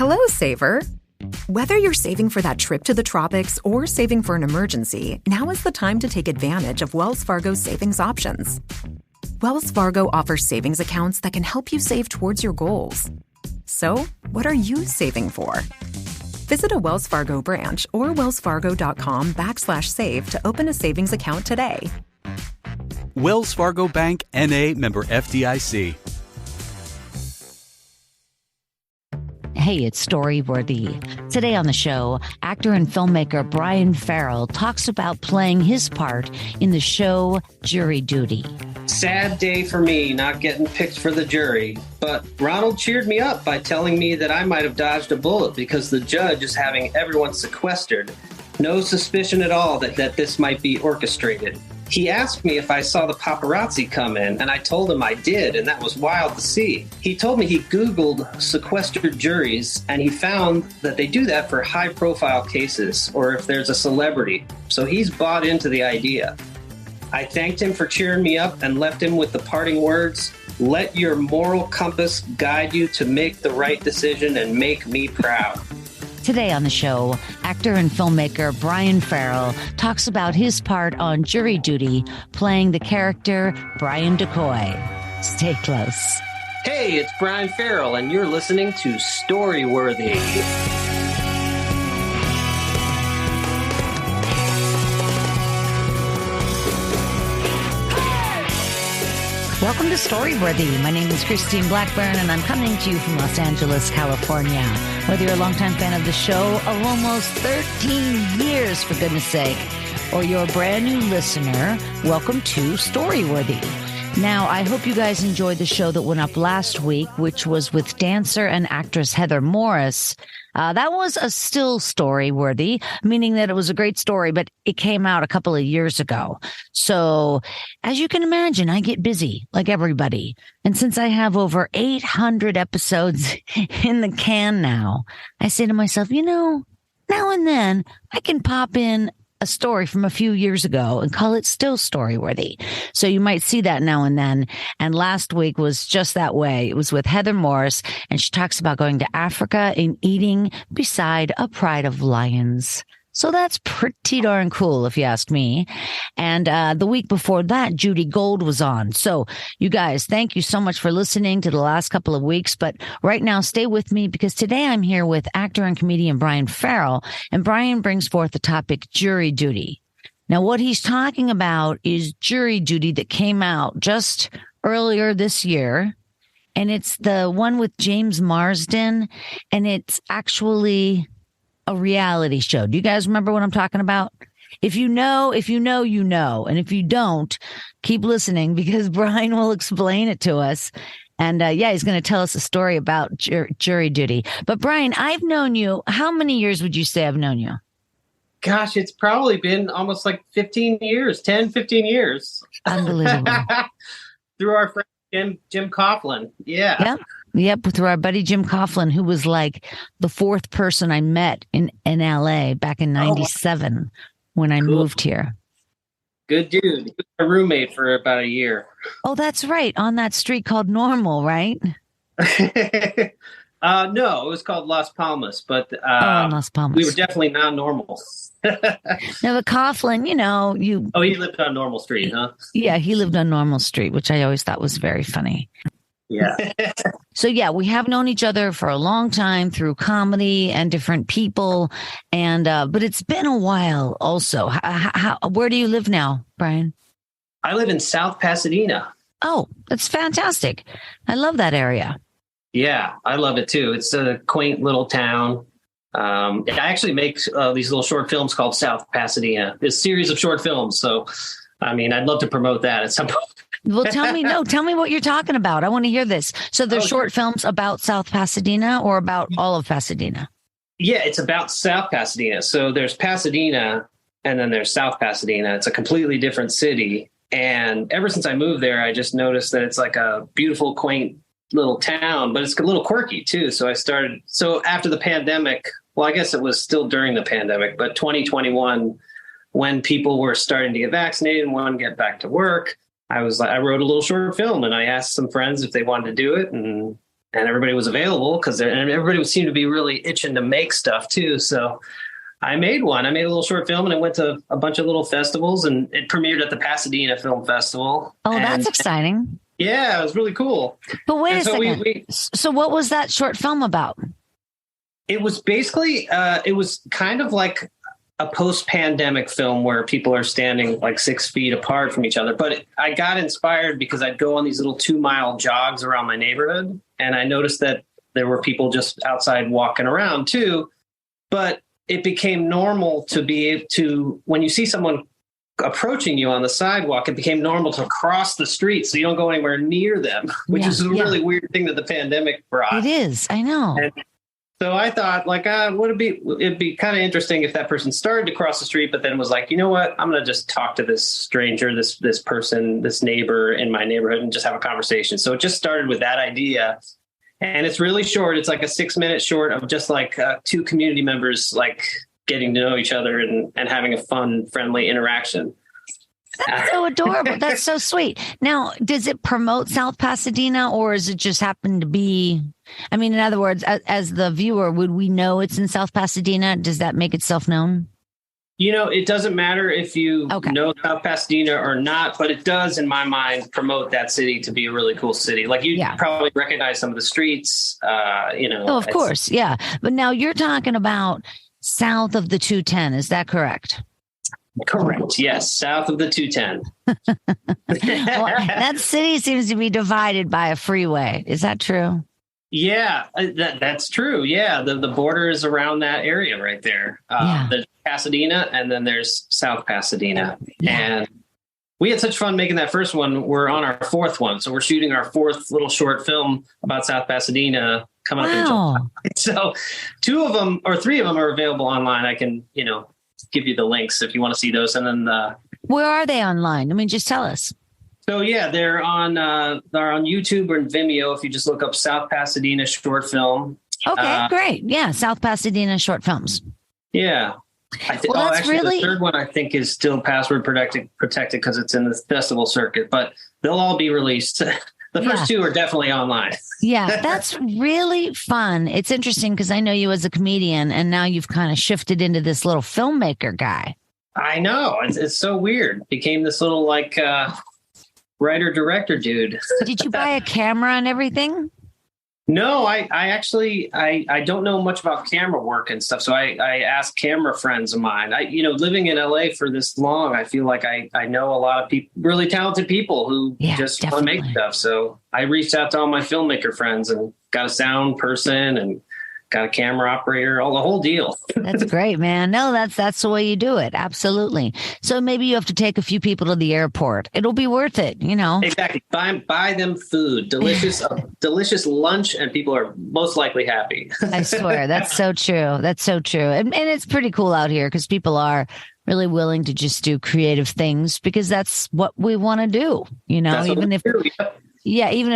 Hello, saver. Whether you're saving for that trip to the tropics or saving for an emergency, now is the time to take advantage of Wells Fargo's savings options. Wells Fargo offers savings accounts that can help you save towards your goals. So, what are you saving for? Visit a Wells Fargo branch or wellsfargo.com/save to open a savings account today. Wells Fargo Bank, N.A., member FDIC. Hey, it's Storyworthy. Today on the show, actor and filmmaker Brian Farrell talks about playing his part in the show Jury Duty. Sad day for me not getting picked for the jury, but Ronald cheered me up by telling me that I might have dodged a bullet because the judge is having everyone sequestered. No suspicion at all that this might be orchestrated. He asked me if I saw the paparazzi come in, and I told him I did, and that was wild to see. He told me he Googled sequestered juries, and he found that they do that for high-profile cases or if there's a celebrity. So he's bought into the idea. I thanked him for cheering me up and left him with the parting words, "Let your moral compass guide you to make the right decision and make me proud." Today on the show, actor and filmmaker Brian Farrell talks about his part on Jury Duty, playing the character Brian DeCoy. Stay close. Hey, it's Brian Farrell, and you're listening to Storyworthy. Welcome to Storyworthy. My name is Christine Blackburn, and I'm coming to you from Los Angeles, California. Whether you're a longtime fan of the show of almost 13 years, for goodness sake, or you're a brand new listener, welcome to Storyworthy. Now, I hope you guys enjoyed the show that went up last week, which was with dancer and actress Heather Morris. That was a still story worthy, meaning that it was a great story, but it came out a couple of years ago. So as you can imagine, I get busy like everybody. And since I have over 800 episodes in the can now, I say to myself, now and then I can pop in a story from a few years ago and call it still story worthy. So you might see that now and then. And last week was just that way. It was with Heather Morris, and she talks about going to Africa and eating beside a pride of lions. So that's pretty darn cool, if you ask me. And the week before that, Judy Gold was on. So you guys, thank you so much for listening to the last couple of weeks. But right now, stay with me, because today I'm here with actor and comedian Brian Farrell. And Brian brings forth the topic Jury Duty. Now, what he's talking about is Jury Duty that came out just earlier this year. And it's the one with James Marsden. And it's actually a reality show. Do you guys remember what I'm talking about? If you know, you know. And if you don't, keep listening, because Brian will explain it to us. And he's going to tell us a story about jury duty. But Brian, I've known you. How many years would you say I've known you? Gosh, it's probably been almost like 15 years. Unbelievable. Through our friend Jim Coughlin. Yeah. Yep, through our buddy Jim Coughlin, who was like the fourth person I met in LA back in 97 when I moved here. Good dude. He was my roommate for about a year. Oh, that's right. On that street called Normal, right? No, it was called Las Palmas, but Las Palmas. We were definitely not normal. Now, the Coughlin, Oh, he lived on Normal Street, huh? Yeah, he lived on Normal Street, which I always thought was very funny. Yeah. So, we have known each other for a long time through comedy and different people. And, but it's been a while also. Where do you live now, Brian? I live in South Pasadena. Oh, that's fantastic. I love that area. Yeah, I love it too. It's a quaint little town. I actually make these little short films called South Pasadena. It's a series of short films. So, I'd love to promote that at some point. Well, tell me what you're talking about. I want to hear this. So there's short films about South Pasadena or about all of Pasadena? Yeah, it's about South Pasadena. So there's Pasadena and then there's South Pasadena. It's a completely different city. And ever since I moved there, I just noticed that it's like a beautiful, quaint little town, but it's a little quirky too. So after the pandemic, well, I guess it was still during the pandemic, but 2021, when people were starting to get vaccinated and wanted to get back to work, I wrote a little short film, and I asked some friends if they wanted to do it, and and everybody was available and everybody seemed to be really itching to make stuff too. So I made one. I made a little short film, and it went to a bunch of little festivals, and it premiered at the Pasadena Film Festival. Oh, that's exciting. Yeah, it was really cool. But wait a second. So what was that short film about? It was basically, it was kind of like a post-pandemic film where people are standing like 6 feet apart from each other. But I got inspired because I'd go on these little 2-mile jogs around my neighborhood, and I noticed that there were people just outside walking around too. But it became normal to be able to, when you see someone approaching you on the sidewalk, it became normal to cross the street so you don't go anywhere near them, which is a really weird thing that the pandemic brought. It is. I know. And so I thought, like, it'd be kind of interesting if that person started to cross the street, but then was like, you know what, I'm going to just talk to this stranger, this person, this neighbor in my neighborhood, and just have a conversation. So it just started with that idea. And it's really short. It's like a 6-minute short of just like 2 community members, like getting to know each other and having a fun, friendly interaction. That's so adorable. That's so sweet. Now, does it promote South Pasadena, or is it just happen to be, I mean, in other words, as the viewer, would we know it's in South Pasadena? Does that make itself known? You know, it doesn't matter if you know South Pasadena or not, but it does, in my mind, promote that city to be a really cool city. Like you probably recognize some of the streets, Oh, of course. Yeah. But now you're talking about south of the 210. Is that correct? Correct. Yes. South of the 210. Well, that city seems to be divided by a freeway. Is that true? Yeah, that's true. Yeah. The border is around that area right there. There's Pasadena, and then there's South Pasadena. Yeah. And we had such fun making that first one. We're on our 4th one. So we're shooting our 4th little short film about South Pasadena coming up in July. So 2 of them or 3 of them are available online. I can, give you the links if you want to see those. And then where are they online? I mean, just tell us. So yeah, they're on YouTube or in Vimeo. If you just look up South Pasadena short film. Okay, great. Yeah. South Pasadena short films. Yeah. That's really... the 3rd one I think is still password protected because it's in the festival circuit, but they'll all be released. The first 2 are definitely online. Yeah, that's really fun. It's interesting because I know you as a comedian, and now you've kind of shifted into this little filmmaker guy. I know. It's so weird. Became this little like writer-director dude. Did you buy a camera and everything? No, I actually don't know much about camera work and stuff. So I asked camera friends of mine. Living in LA for this long, I feel like I know a lot of people, really talented people who just want to make stuff. So I reached out to all my filmmaker friends and got a sound person and got a camera operator, the whole deal. That's great, man. No, that's the way you do it. Absolutely. So maybe you have to take a few people to the airport. It'll be worth it, Exactly. Buy them food, delicious lunch, and people are most likely happy. I swear. That's so true. That's so true. And it's pretty cool out here because people are really willing to just do creative things because that's what we want to do, even if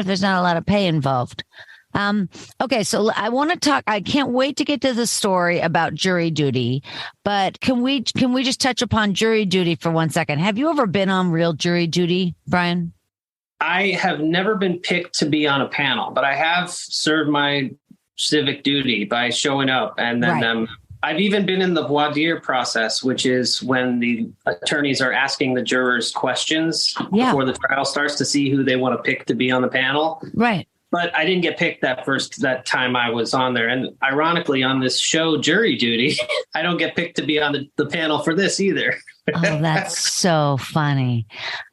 there's not a lot of pay involved. Okay, so I want to talk. I can't wait to get to the story about jury duty, but can we just touch upon jury duty for 1 second? Have you ever been on real jury duty, Brian? I have never been picked to be on a panel, but I have served my civic duty by showing up, and then I've even been in the voir dire process, which is when the attorneys are asking the jurors questions before the trial starts to see who they want to pick to be on the panel. Right. But I didn't get picked that time I was on there. And ironically, on this show, Jury Duty, I don't get picked to be on the panel for this either. Oh, that's so funny.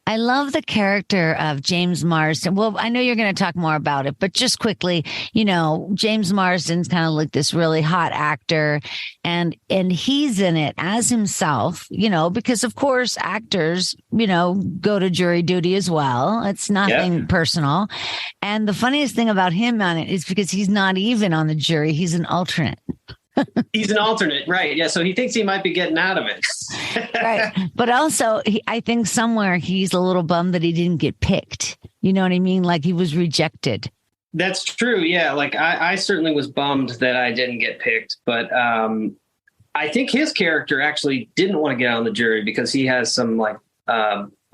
I love the character of James Marsden. Well, I know you're going to talk more about it, but just quickly, James Marsden's kind of like this really hot actor, and he's in it as himself, because of course actors, go to jury duty as well. It's nothing personal. And the funniest thing about him on it is because he's not even on the jury. He's an alternate. He's an alternate, right? Yeah, so he thinks he might be getting out of it. Right. But also, I think somewhere he's a little bummed that he didn't get picked. You know what I mean? Like he was rejected. That's true. Yeah, like I certainly was bummed that I didn't get picked. But I think his character actually didn't want to get on the jury because he has some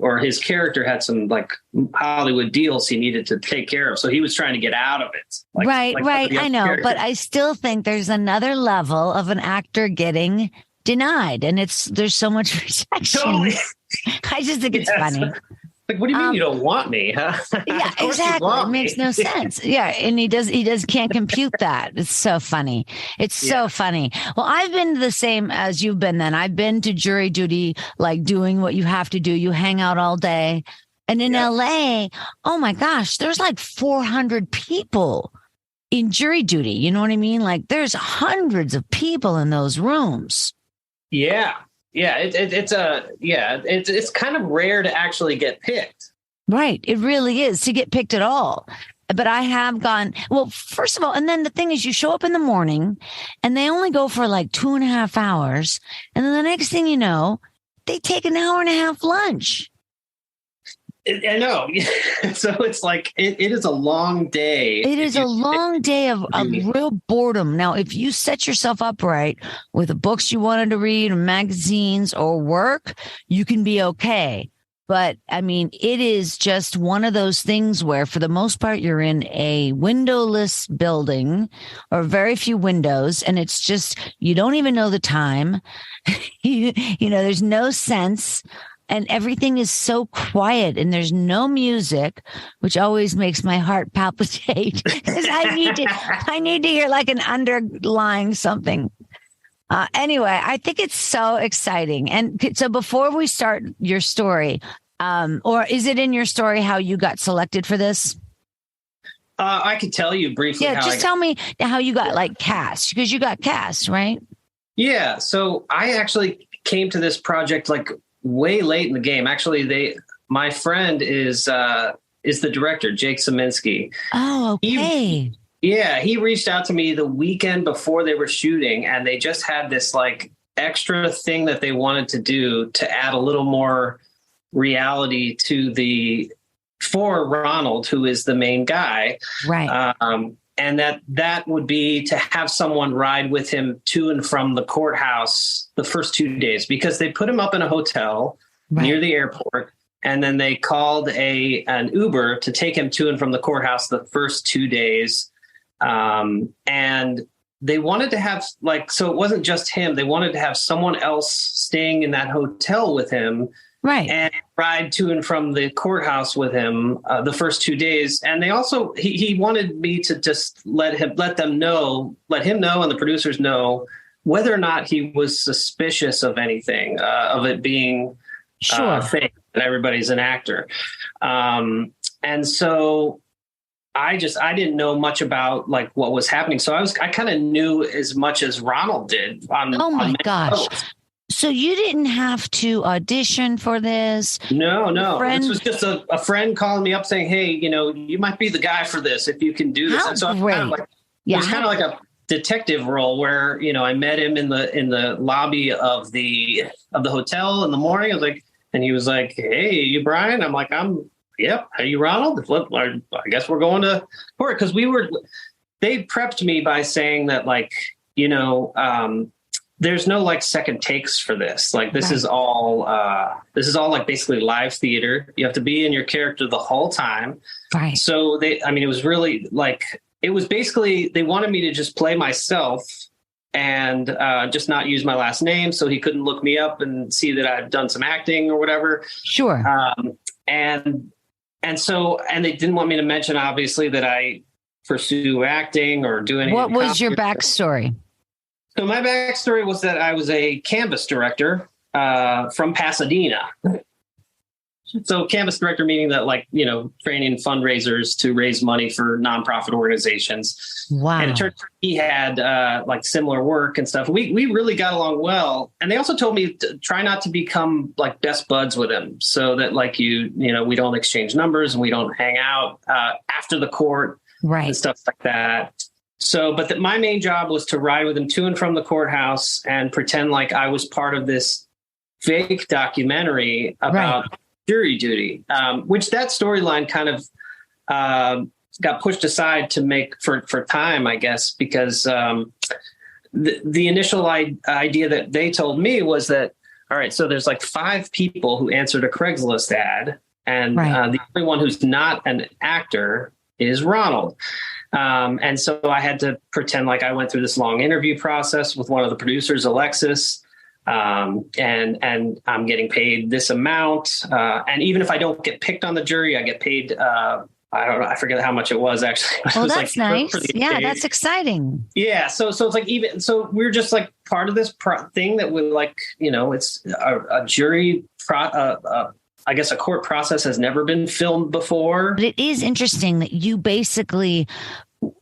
or his character had some like Hollywood deals he needed to take care of. So he was trying to get out of it. Right. I know. Characters. But I still think there's another level of an actor getting denied, and there's so much rejection. Totally. I just think it's funny. Like, what do you mean you don't want me? Huh? Yeah, exactly. It makes no sense. Yeah. And he can't compute that. It's so funny. It's so funny. Well, I've been the same as you've been then. I've been to jury duty, like doing what you have to do. You hang out all day. And in LA, oh my gosh, there's like 400 people in jury duty. You know what I mean? Like there's hundreds of people in those rooms. Yeah. Yeah, it's kind of rare to actually get picked. Right. It really is to get picked at all. But I have gone, well, first of all, and then the thing is you show up in the morning and they only go for like 2.5 hours. And then the next thing you know, they take an hour and a half lunch. I know. So it's like, it is a long day. It is a long day of real boredom. Now, if you set yourself up right with the books you wanted to read or magazines or work, you can be okay. But I mean, it is just one of those things where for the most part, you're in a windowless building or very few windows. And it's just, you don't even know the time. you know, there's no sense. And everything is so quiet and there's no music, which always makes my heart palpitate because I need to hear like an underlying something. Anyway, I think it's so exciting. And so before we start your story, or is it in your story how you got selected for this? I could tell you briefly. Yeah, just tell me how you got like cast, because you got cast, right? Yeah. So I actually came to this project like way late in the game. Actually, my friend is the director, Jake Szymanski. Oh, okay. He reached out to me the weekend before they were shooting, and they just had this like extra thing that they wanted to do to add a little more reality for Ronald, who is the main guy. Right. And that would be to have someone ride with him to and from the courthouse the first 2 days, because they put him up in a hotel near the airport. And then they called an Uber to take him to and from the courthouse the first 2 days. And they wanted to have so it wasn't just him. They wanted to have someone else staying in that hotel with him. Right. And ride to and from the courthouse with him the first 2 days. And they also, he wanted me to just let him know, and the producers know whether or not he was suspicious of anything, of it being fake, that everybody's an actor. And so I didn't know much about like what was happening. So I kind of knew as much as Ronald did. Oh my gosh. So you didn't have to audition for this? No. This was just a friend calling me up saying, hey, you might be the guy for this if you can do this. And so great. It was kind of like a detective role where, I met him in the lobby of the hotel in the morning. I was like, and he was like, hey, you Brian? I'm like, yep. Are you Ronald? I guess we're going to court. Because they prepped me by saying that there's no like second takes for this. Like this is all like basically live theater. You have to be in your character the whole time. Right. So it was really like, it was basically, they wanted me to just play myself and just not use my last name. So he couldn't look me up and see that I've done some acting or whatever. Sure. And they didn't want me to mention obviously that I pursue acting or do anything. What was your backstory? So my backstory was that I was a canvas director from Pasadena. So canvas director meaning that training fundraisers to raise money for nonprofit organizations. Wow. And it turned out he had similar work and stuff. We really got along well. And they also told me to try not to become like best buds with him so that we don't exchange numbers and we don't hang out after the court and stuff like that. So, but my main job was to ride with him to and from the courthouse and pretend like I was part of this fake documentary about jury duty, which that storyline kind of got pushed aside to make for time, I guess, because the initial idea that they told me was that all right, so there's like 5 people who answered a Craigslist ad, and the only one who's not an actor is Ronald. And so I had to pretend like I went through this long interview process with one of the producers, Alexis, and I'm getting paid this amount. And even if I don't get picked on the jury, I get paid, I don't know, I forget how much it was actually. Oh, that's like nice. Yeah, that's exciting. Yeah. So it's like, so we're just like part of this thing that we like, it's a jury, I guess a court process has never been filmed before. But it is interesting that you basically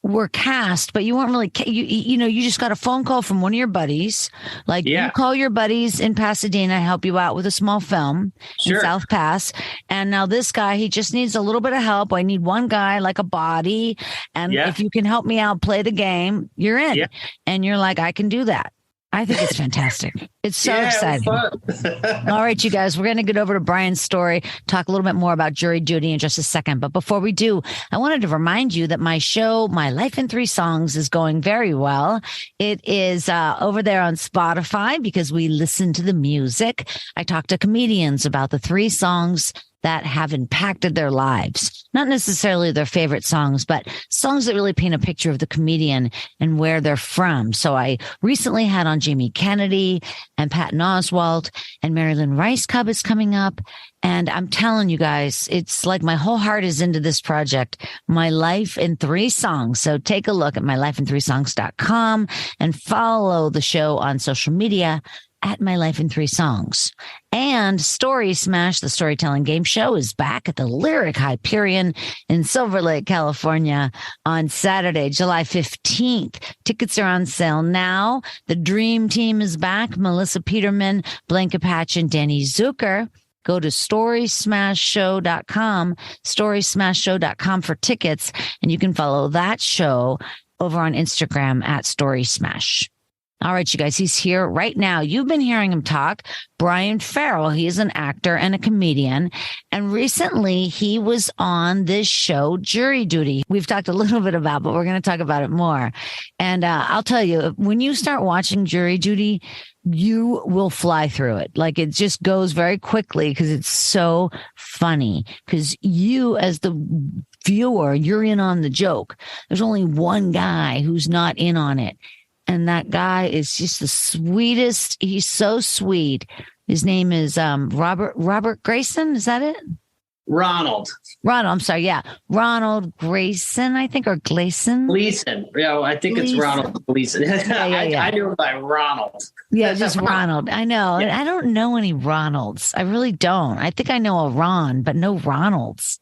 were cast, but you weren't really, you just got a phone call from one of your buddies. Like you call your buddies in Pasadena, help you out with a small film in South Pass. And now this guy, he just needs a little bit of help. I need one guy, like a body. And if you can help me out, play the game, you're in. Yeah. And you're like, I can do that. I think it's fantastic. It's so exciting. All right, you guys, we're going to get over to Brian's story, talk a little bit more about jury duty in just a second. But before we do, I wanted to remind you that my show, My Life in 3 Songs, is going very well. It is over there on Spotify because we listen to the music. I talk to comedians about the 3 songs that have impacted their lives. Not necessarily their favorite songs, but songs that really paint a picture of the comedian and where they're from. So I recently had on Jamie Kennedy and Patton Oswalt, and Marilyn Rice Cub is coming up. And I'm telling you guys, it's like my whole heart is into this project, My Life in 3 Songs. So take a look at mylifein3songs.com and follow the show on social media at My Life in 3 Songs. And Story Smash, the storytelling game show, is back at the Lyric Hyperion in Silver Lake, California on Saturday, July 15th. Tickets are on sale now. The Dream Team is back. Melissa Peterman, Blanca Patch, and Danny Zucker. Go to storysmashshow.com for tickets, and you can follow that show over on Instagram at Story Smash. All right, you guys, he's here right now. You've been hearing him talk. Brian Farrell, he is an actor and a comedian. And recently he was on this show, Jury Duty. We've talked a little bit about, but we're going to talk about it more. And I'll tell you, when you start watching Jury Duty, you will fly through it. Like it just goes very quickly because it's so funny. Because you, as the viewer, you're in on the joke. There's only one guy who's not in on it. And that guy is just the sweetest. He's so sweet. His name is Robert Grayson. Is that it? Ronald. I'm sorry. Yeah. Ronald Grayson, I think, or Gleason. Gleason. Yeah, I think it's Ronald Gleason. I knew him by Ronald. Yeah, just Ronald. I know. Yeah. I don't know any Ronalds. I really don't. I think I know a Ron, but no Ronalds.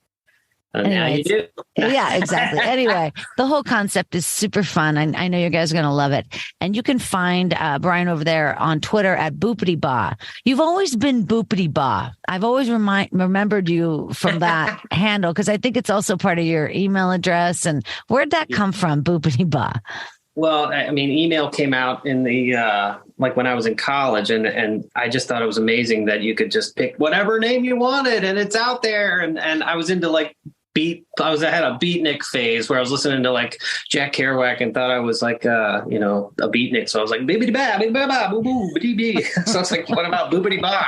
Now you do. Yeah, exactly. Anyway, the whole concept is super fun. I know you guys are going to love it. And you can find Brian over there on Twitter at Boopity Ba. You've always been Boopity Ba. I've always remembered you from that handle because I think it's also part of your email address. And where'd that come from, Boopity Ba? Well, I mean, email came out in the like when I was in college, and I just thought it was amazing that you could just pick whatever name you wanted and it's out there. And I was into like I had a beatnik phase where I was listening to like Jack Kerouac and thought I was like, a beatnik. So I was like, bibbidi ba, bibbidi ba, boo boo, bibbidi bee. So I was like, what about boopity ba?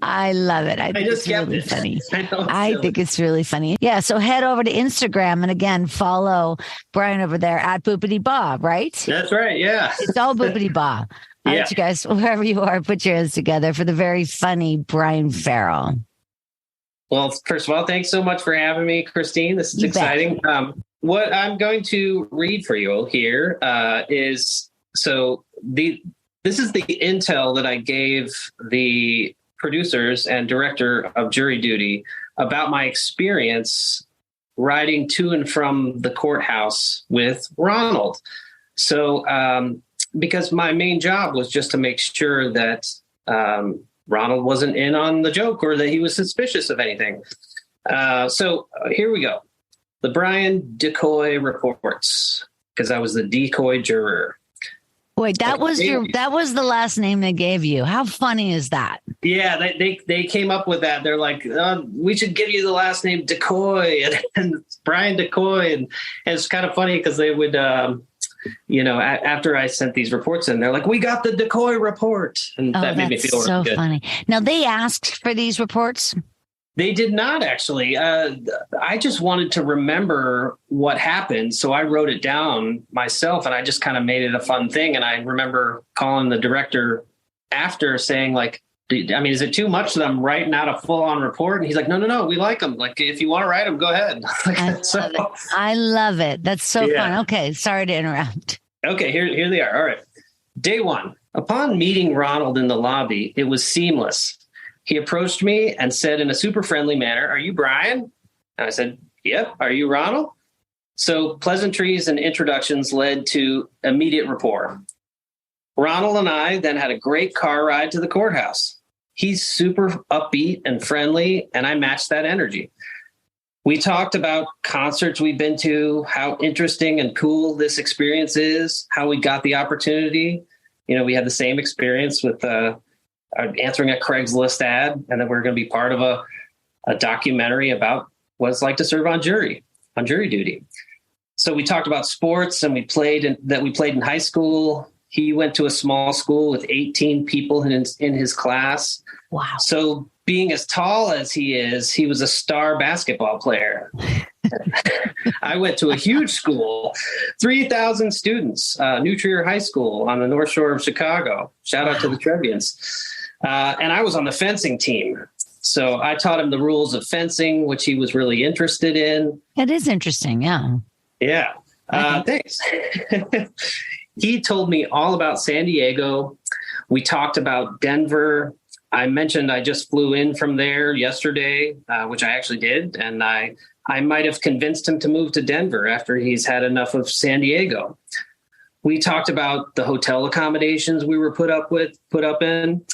I love it. I think it's really funny. I think it's really funny. Yeah. So head over to Instagram and again, follow Brian over there at Boopity Ba, right? That's right. Yeah. It's all Boopity Ba. All right, you guys, wherever you are, put your hands together for the very funny Brian Farrell. Well, first of all, thanks so much for having me, Christine. This is exciting. What I'm going to read for you here is this is the intel that I gave the producers and director of Jury Duty about my experience riding to and from the courthouse with Ronald. So because my main job was just to make sure that Ronald wasn't in on the joke or that he was suspicious of anything. So here we go. The Brian DeCoy reports, because I was the decoy juror. Wait, that was the last name they gave you. How funny is that? Yeah, they came up with that. They're like, we should give you the last name DeCoy and Brian DeCoy. And it's kind of funny because they would, after I sent these reports in, they're like, we got the DeCoy report. And that made me feel so really good. funny. Now, they asked for these reports? They did not, actually. I just wanted to remember what happened. So I wrote it down myself, and I just kind of made it a fun thing. And I remember calling the director after saying, like, is it too much that I'm writing out a full-on report? And he's like, no, we like them. Like, if you want to write them, go ahead. I love it. That's so fun. Okay, sorry to interrupt. Okay, here they are. All right. Day one. Upon meeting Ronald in the lobby, it was seamless. He approached me and said in a super friendly manner, "Are you Brian?" And I said, "Yep." "Are you Ronald?" So pleasantries and introductions led to immediate rapport. Ronald and I then had a great car ride to the courthouse. He's super upbeat and friendly, and I matched that energy. We talked about concerts we've been to, how interesting and cool this experience is, how we got the opportunity. We had the same experience with answering a Craigslist ad, and then we're going to be part of a documentary about what it's like to serve on jury duty. So we talked about sports, and we played in high school. He went to a small school with 18 people in his class. Wow. So being as tall as he is, he was a star basketball player. I went to a huge school, 3,000 students, New Trier High School on the North Shore of Chicago. Shout out to the Trebians. And I was on the fencing team. So I taught him the rules of fencing, which he was really interested in. It is interesting. Yeah. Yeah. Thanks. He told me all about San Diego. We talked about Denver. I mentioned I just flew in from there yesterday, which I actually did. And I might have convinced him to move to Denver after he's had enough of San Diego. We talked about the hotel accommodations we were put up in.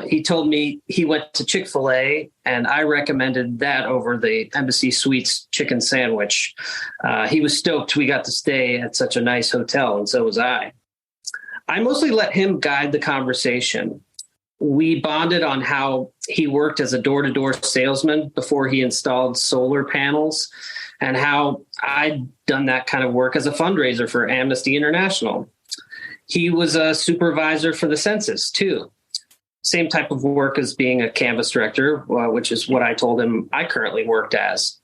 He told me he went to Chick-fil-A, and I recommended that over the Embassy Suites chicken sandwich. He was stoked we got to stay at such a nice hotel, and so was I. I mostly let him guide the conversation. We bonded on how he worked as a door-to-door salesman before he installed solar panels, and how I'd done that kind of work as a fundraiser for Amnesty International. He was a supervisor for the census, too. Same type of work as being a canvas director, which is what I told him I currently worked as.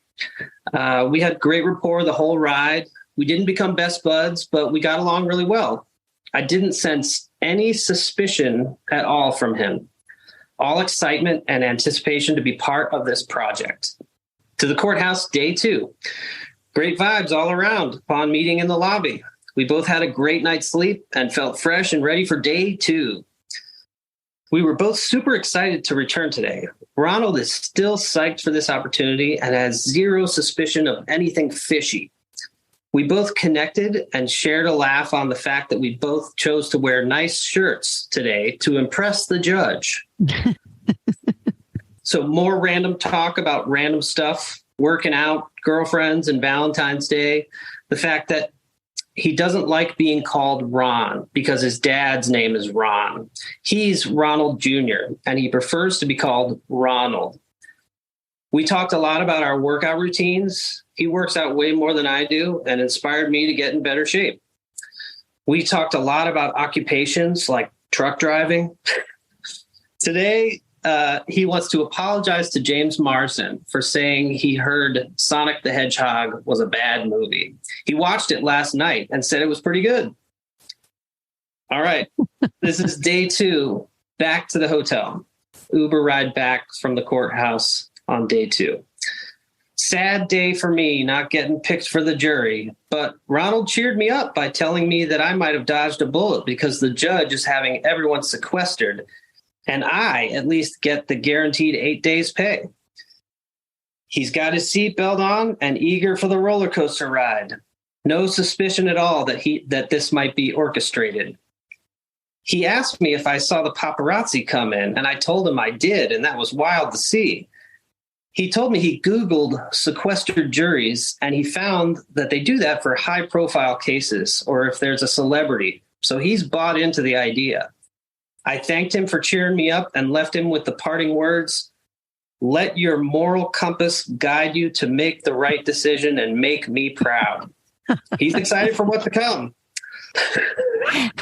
We had great rapport the whole ride. We didn't become best buds, but we got along really well. I didn't sense any suspicion at all from him. All excitement and anticipation to be part of this project. To the courthouse, day two. Great vibes all around upon meeting in the lobby. We both had a great night's sleep and felt fresh and ready for day two. We were both super excited to return today. Ronald is still psyched for this opportunity and has zero suspicion of anything fishy. We both connected and shared a laugh on the fact that we both chose to wear nice shirts today to impress the judge. So more random talk about random stuff, working out, girlfriends, and Valentine's Day. The fact that he doesn't like being called Ron because his dad's name is Ron. He's Ronald Jr., and he prefers to be called Ronald. We talked a lot about our workout routines. He works out way more than I do and inspired me to get in better shape. We talked a lot about occupations like truck driving. Today, he wants to apologize to James Marsden for saying he heard Sonic the Hedgehog was a bad movie. He watched it last night and said it was pretty good. All right. This is day two, back to the hotel. Uber ride back from the courthouse on day two. Sad day for me, not getting picked for the jury, but Ronald cheered me up by telling me that I might have dodged a bullet because the judge is having everyone sequestered, and I at least get the guaranteed 8 days pay. He's got his seatbelt on and eager for the roller coaster ride. No suspicion at all that this might be orchestrated. He asked me if I saw the paparazzi come in, and I told him I did, and that was wild to see. He told me he Googled sequestered juries, and he found that they do that for high-profile cases or if there's a celebrity. So he's bought into the idea. I thanked him for cheering me up and left him with the parting words, "Let your moral compass guide you to make the right decision and make me proud." He's excited for what's to come.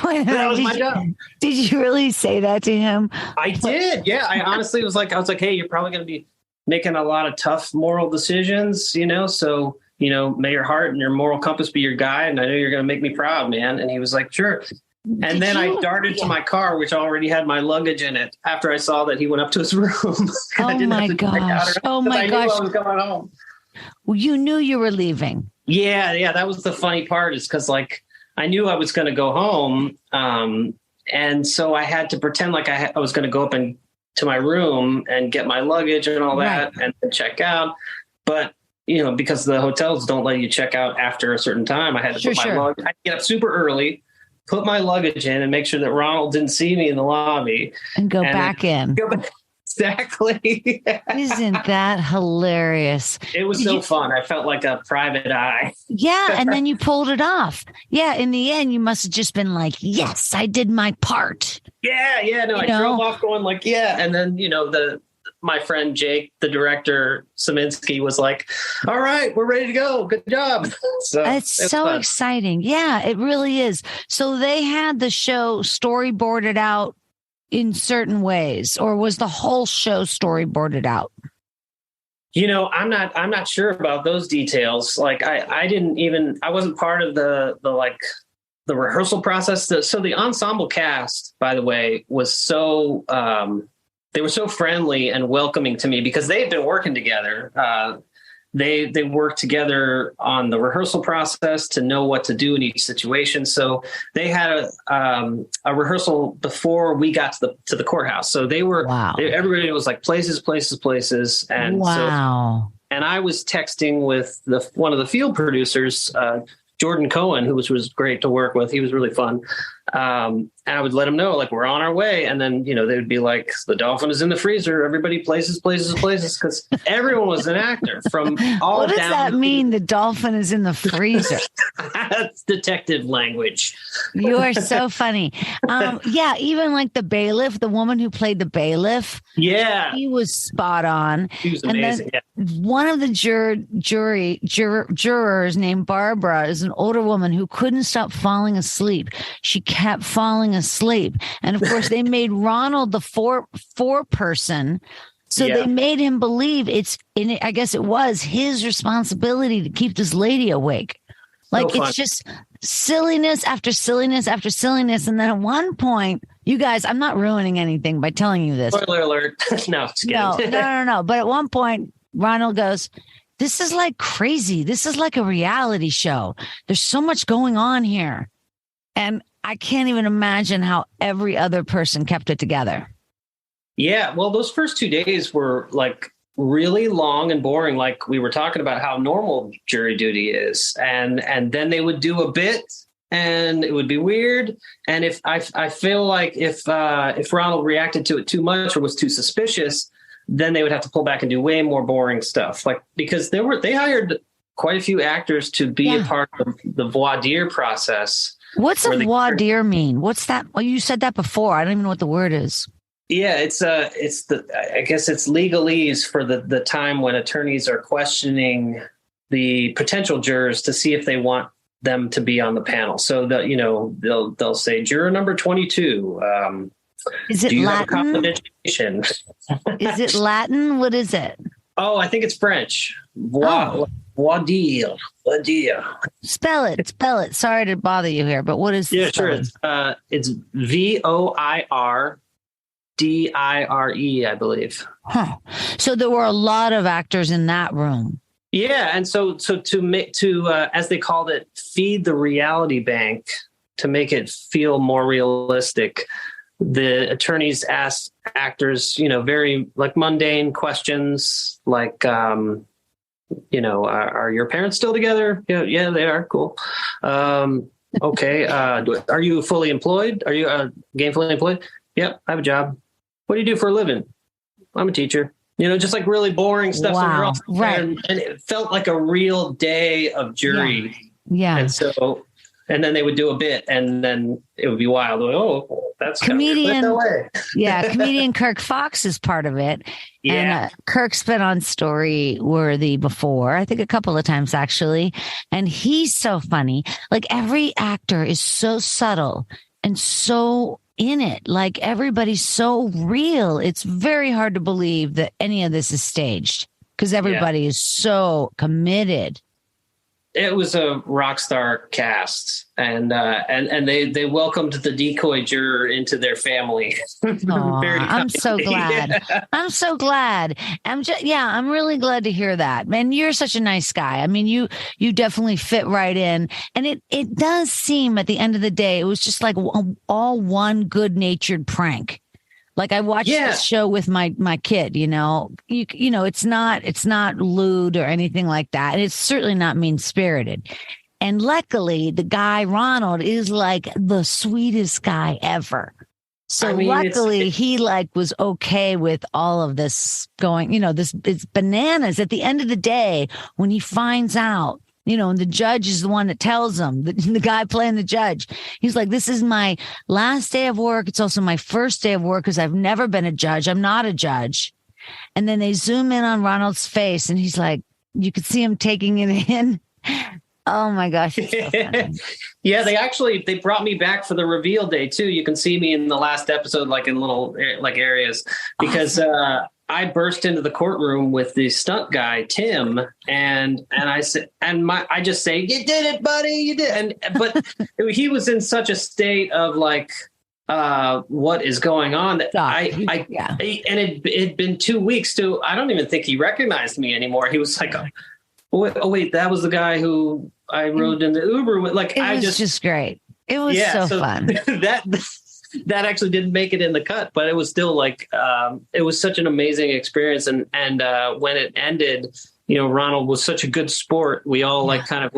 That was my job. Did you really say that to him? I did. Yeah. I honestly was like, hey, you're probably going to be making a lot of tough moral decisions, so, may your heart and your moral compass be your guide. And I know you're going to make me proud, man. And he was like, sure. And then I darted to my car, which already had my luggage in it, after I saw that he went up to his room. Oh my gosh. Oh my gosh. I was going home. Well, you knew you were leaving. Yeah. That was the funny part, is because I knew I was going to go home. And so I had to pretend like I was going to go up to my room and get my luggage and all that, and check out. But, because the hotels don't let you check out after a certain time, I had to put my luggage. I had to get up super early, put my luggage in, and make sure that Ronald didn't see me in the lobby. And go back in. Exactly. Isn't that hilarious? It was so fun. I felt like a private eye. Yeah. And then you pulled it off. Yeah. In the end, you must have just been like, yes, I did my part. Yeah. No, I drove off going like, yeah. And then, my friend Jake, the director, Szymanski, was like, all right, we're ready to go. Good job. So it's so fun. Exciting. Yeah, it really is. So they had the show storyboarded out in certain ways, or was the whole show storyboarded out? I'm not sure about those details. Like I wasn't part of the rehearsal process. So the ensemble cast, by the way, was so, they were so friendly and welcoming to me because they had been working together. They worked together on the rehearsal process to know what to do in each situation. So they had a rehearsal before we got to the courthouse. So they were, everybody was like places. And and I was texting with one of the field producers, Jordan Cohen, who was great to work with. He was really fun. And I would let him know, like, we're on our way. And then, they would be like, the dolphin is in the freezer. Everybody places. Because everyone was an actor from all What does down. That mean? The dolphin is in the freezer. That's detective language. You are so funny. Yeah. Even like the bailiff, the woman who played the bailiff. Yeah. He was spot on. He was amazing. One of the jurors named Barbara is an older woman who couldn't stop falling asleep. She kept falling asleep. And of course, they made Ronald the four person. So they made him believe I guess it was his responsibility to keep this lady awake. Like, it's just silliness after silliness after silliness. And then at one point, you guys, I'm not ruining anything by telling you this. Spoiler alert. No, just kidding. No. But at one point, Ronald goes, this is like crazy. This is like a reality show. There's so much going on here. And I can't even imagine how every other person kept it together. Yeah. Well, those first 2 days were like really long and boring. Like we were talking about how normal jury duty is. And then they would do a bit and it would be weird. And if I feel like if Ronald reacted to it too much or was too suspicious, then they would have to pull back and do way more boring stuff. Like, because they hired quite a few actors to be a part of the voir dire process. What's a voir dire mean? What's that? Well, you said that before. I don't even know what the word is. Yeah, I guess it's legalese for the time when attorneys are questioning the potential jurors to see if they want them to be on the panel. So that, they'll say juror number 22. Is it Latin? Is it Latin? What is it? Oh, I think it's French. Voir dire. Spell it. Sorry to bother you here, but what is? Yeah, sure. It's VOIRDIRE, I believe. Huh. So there were a lot of actors in that room. Yeah, and so to as they called it, feed the reality bank to make it feel more realistic. The attorneys asked actors, very like mundane questions, like, are your parents still together? Yeah, they are. Cool. Okay. Are you fully employed? Are you gainfully employed? Yep, I have a job. What do you do for a living? I'm a teacher. Just like really boring stuff. Wow. So and it felt like a real day of jury. Yeah. And then they would do a bit and then it would be wild. Oh, That's comedian. No way. Yeah, comedian Kirk Fox is part of it. Yeah. And Kirk's been on Story Worthy before, I think a couple of times actually. And he's so funny. Like every actor is so subtle and so in it. Like everybody's so real. It's very hard to believe that any of this is staged because everybody is so committed. It was a rock star cast, and they welcomed the DeCoy juror into their family. I'm so glad. I'm so glad. I'm really glad to hear that. Man, you're such a nice guy. I mean, you definitely fit right in. And it does seem at the end of the day, it was just like all one good-natured prank. Like I watched this show with my kid, you know, it's not lewd or anything like that. And it's certainly not mean spirited. And luckily the guy, Ronald, is like the sweetest guy ever. So luckily he was okay with all of this going, it's bananas at the end of the day when he finds out. And the judge is the one that tells him, the guy playing the judge. He's like, this is my last day of work. It's also my first day of work because I've never been a judge. I'm not a judge. And then they zoom in on Ronald's face and he's like, you could see him taking it in. Oh my gosh. It's so funny. Yeah, they brought me back for the reveal day too. You can see me in the last episode, like in little areas because, awesome. I burst into the courtroom with the stunt guy, Tim, and I said, I just say, you did it, buddy. You did. But he was in such a state of like, what is going on that and it'd been 2 weeks I don't even think he recognized me anymore. He was like, oh wait, that was the guy who I rode in the Uber with. Like, it was just great. It was so fun. That actually didn't make it in the cut, but it was still like, it was such an amazing experience. And when it ended, Ronald was such a good sport. We all kind of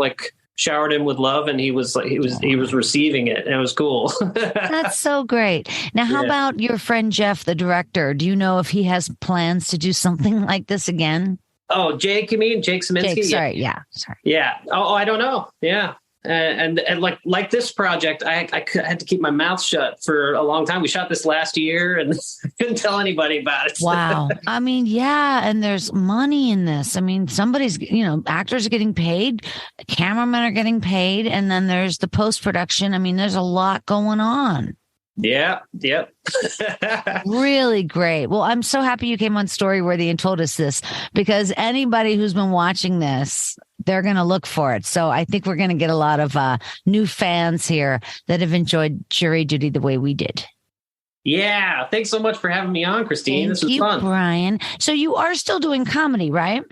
showered him with love and he was receiving it. And it was cool. That's so great. Now, how about your friend, Jeff, the director? Do you know if he has plans to do something like this again? Oh, Jake, you mean Jake Szymanski? Sorry. Yeah. Oh, I don't know. Yeah. And like this project, I had to keep my mouth shut for a long time. We shot this last year and couldn't tell anybody about it. Wow. I mean, and there's money in this. I mean, somebody's, actors are getting paid, cameramen are getting paid, and then there's the post-production. I mean, there's a lot going on. Yeah. Yep. Really great. Well, I'm so happy you came on Storyworthy and told us this because anybody who's been watching this, they're going to look for it. So I think we're going to get a lot of new fans here that have enjoyed jury duty the way we did. Yeah. Thanks so much for having me on, Christine. This was fun. Brian. So you are still doing comedy, right?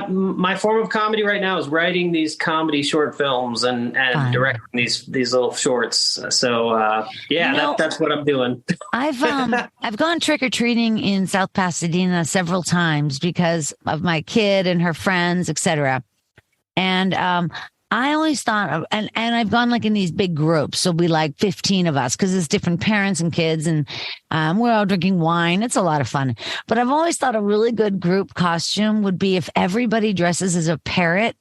My form of comedy right now is writing these comedy short films and directing these little shorts. So that's what I'm doing. I've gone trick or treating in South Pasadena several times because of my kid and her friends, etc. And I always thought, and I've gone in these big groups. So we 15 of us because it's different parents and kids and we're all drinking wine. It's a lot of fun. But I've always thought a really good group costume would be if everybody dresses as a parrot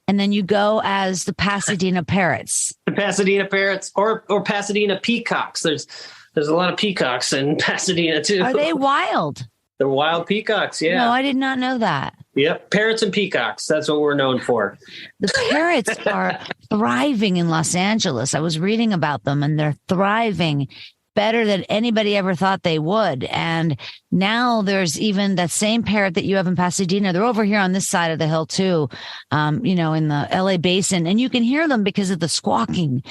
and then you go as the Pasadena Parrots. The Pasadena Parrots or Pasadena Peacocks. There's a lot of peacocks in Pasadena too. Are they wild? They're wild peacocks, yeah. No, I did not know that. Yep, parrots and peacocks. That's what we're known for. The parrots are thriving in Los Angeles. I was reading about them, and they're thriving better than anybody ever thought they would. And now there's even that same parrot that you have in Pasadena. They're over here on this side of the hill, too, in the LA basin. And you can hear them because of the squawking.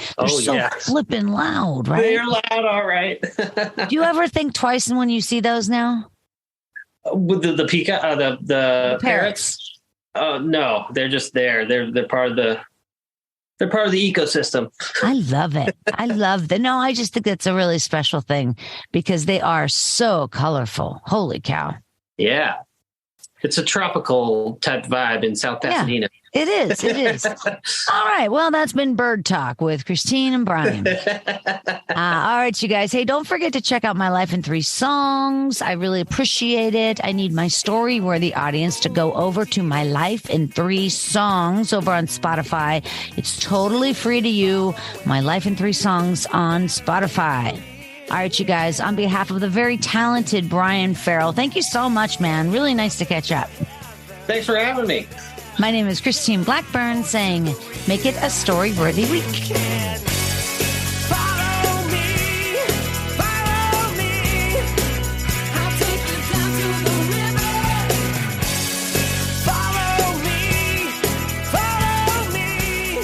They're flipping loud, right? They're loud, all right. Do you ever think twice when you see those now? With the peacock, the parrots? No, they're just there. They're part of the ecosystem. I love it. I love that. No, I just think that's a really special thing because they are so colorful. Holy cow! Yeah, it's a tropical type vibe in South Pasadena. It is. It is. All right. Well, that's been Bird Talk with Christine and Brian. All right, you guys. Hey, don't forget to check out My Life in 3 Songs. I really appreciate it. I need my story-worthy audience to go over to My Life in 3 Songs over on Spotify. It's totally free to you. My Life in 3 Songs on Spotify. All right, you guys, on behalf of the very talented Brian Farrell, thank you so much, man. Really nice to catch up. Thanks for having me. My name is Christine Blackburn, saying, make it a story-worthy week. Follow me, follow me. I'll take you down to the river. Follow me, follow me.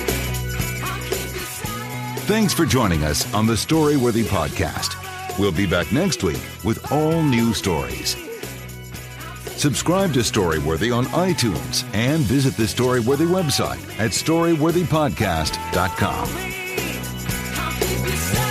I'll keep you silent. Thanks for joining us on the Storyworthy Podcast. We'll be back next week with all new stories. Subscribe to Storyworthy on iTunes and visit the Storyworthy website at storyworthypodcast.com. I'll keep you silent.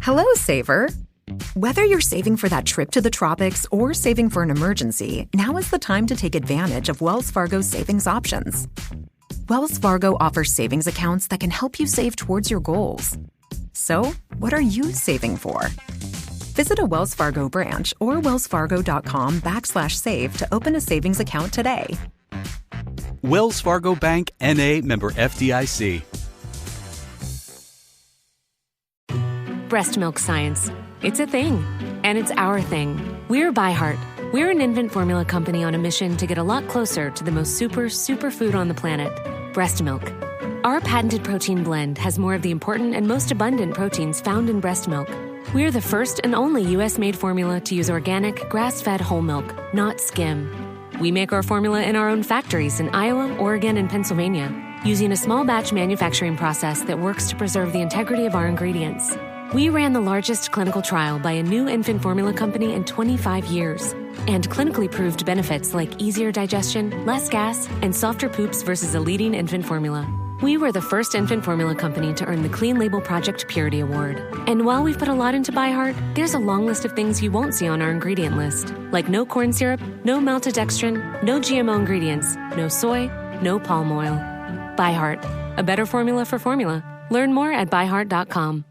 Hello, saver. Whether you're saving for that trip to the tropics or saving for an emergency, now is the time to take advantage of Wells Fargo's savings options. Wells Fargo offers savings accounts that can help you save towards your goals. So, what are you saving for? Visit a Wells Fargo branch or wellsfargo.com/save to open a savings account today. Wells Fargo Bank, N.A., member FDIC. Breast milk science. It's a thing. And it's our thing. We're ByHeart. We're an infant formula company on a mission to get a lot closer to the most superfood on the planet, breast milk. Our patented protein blend has more of the important and most abundant proteins found in breast milk. We're the first and only U.S.-made formula to use organic, grass-fed whole milk, not skim. We make our formula in our own factories in Iowa, Oregon, and Pennsylvania, using a small batch manufacturing process that works to preserve the integrity of our ingredients. We ran the largest clinical trial by a new infant formula company in 25 years and clinically proved benefits like easier digestion, less gas, and softer poops versus a leading infant formula. We were the first infant formula company to earn the Clean Label Project Purity Award. And while we've put a lot into ByHeart, there's a long list of things you won't see on our ingredient list, like no corn syrup, no maltodextrin, no GMO ingredients, no soy, no palm oil. ByHeart, a better formula for formula. Learn more at byheart.com.